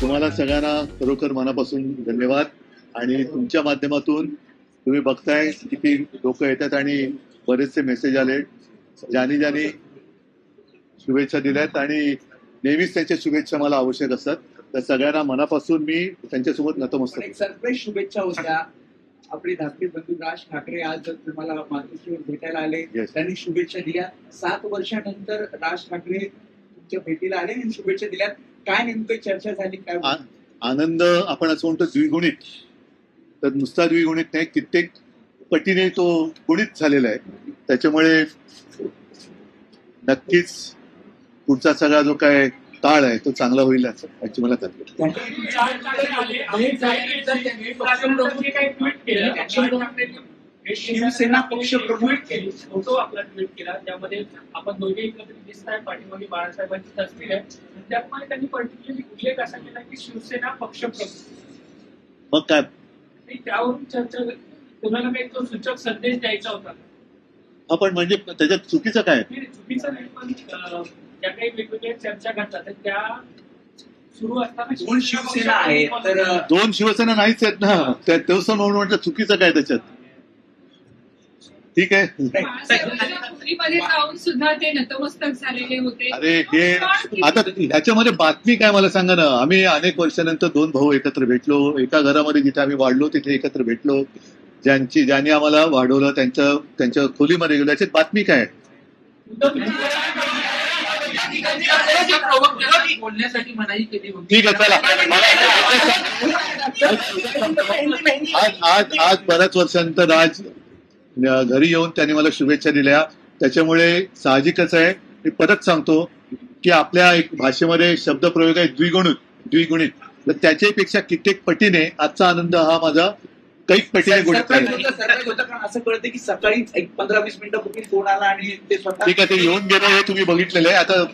तुम्हाला सगळ्यांना खरोखर मनापासून धन्यवाद. आणि तुमच्या माध्यमातून तुम्ही बघताय किती लोक येतात आणि बरेचसे मेसेज आले, ज्यांनी ज्यांनी शुभेच्छा दिल्यात आणि नेहमीच त्यांच्या शुभेच्छा मला आवश्यक असतात. तर सगळ्यांना मनापासून मी त्यांच्यासोबत नतमस्तक. एक सरप्राईज शुभेच्छा होत्या. आपले धाकटे बंधू राज ठाकरे आज तुम्हाला मातोश्रीवर भेटायला आले. त्यांनी शुभेच्छा दिल्या. 7 वर्षानंतर राज ठाकरे तुमच्या भेटीला आले आणि शुभेच्छा दिल्यात. काय नेमकं चर्चा झाली? काय आनंद आपण असं म्हणतो द्विगुणित, तर नुसता द्विगुणित नाही, कित्येक पटीने तो गुणित झालेला आहे. त्याच्यामुळे नक्कीच पुढचा सगळा जो काय काळ आहे तो चांगला होईल याची मला खात्री आहे. शिवसेना पक्ष प्रमुख फोटो आपला ट्विट केला, त्यामध्ये आपण दोघे एकत्रित दिसताय, पाठीमागे बाळासाहेबांची तस्वीर आहे. त्यामुळे त्यांनी पर्टिक्युलरली उल्लेख असा केला की शिवसेना पक्ष प्रमुख. मग काय त्यावरून चर्चा, तुम्हाला काही तो सूचक संदेश द्यायचा होता? आपण म्हणजे त्याच्यात चुकीचं काय? चुकीचं नाही, पण ज्या काही वेगवेगळ्या चर्चा घडतात त्या सुरू असताना दोन शिवसेना आहेत, तर दोन शिवसेना नाहीच आहेत ना. त्या दिवसा म्हणून म्हटलं चुकीचं काय त्याच्यात? ठीक आहे. जाऊन सुद्धा ते नतमस्तक झालेले होते. अरे हे आता ह्याच्यामध्ये बातमी काय मला सांगा ना. आम्ही अनेक वर्षानंतर 2 भाऊ एकत्र भेटलो, एका घरामध्ये जिथे आम्ही वाढलो तिथे एकत्र भेटलो. ज्यांनी आम्हाला वाढवलं त्यांच्या खोलीमध्ये गेलो, याच्यात बातमी काय? बोलण्यासाठी मनाई केली होती. ठीक आहे, चला. आज बऱ्याच वर्षानंतर आज घरी येऊन त्यांनी मला शुभेच्छा दिल्या. त्याच्यामुळे साहजिकच आहे, मी परत सांगतो की आपल्या एक भाषेमध्ये शब्दप्रयोग आहे द्विगुणित. तर त्याच्यापेक्षा कित्येक पटीने आजचा आनंद हा माझा कैक पटीने गुणित आहे. कारण असं कळतं की सकाळीच एक 15-20 मिनिटापूर्वी फोन आला आणि ते स्वतः. ठीक आहे, ते येऊन गेलं हे तुम्ही बघितलेलं आहे आता.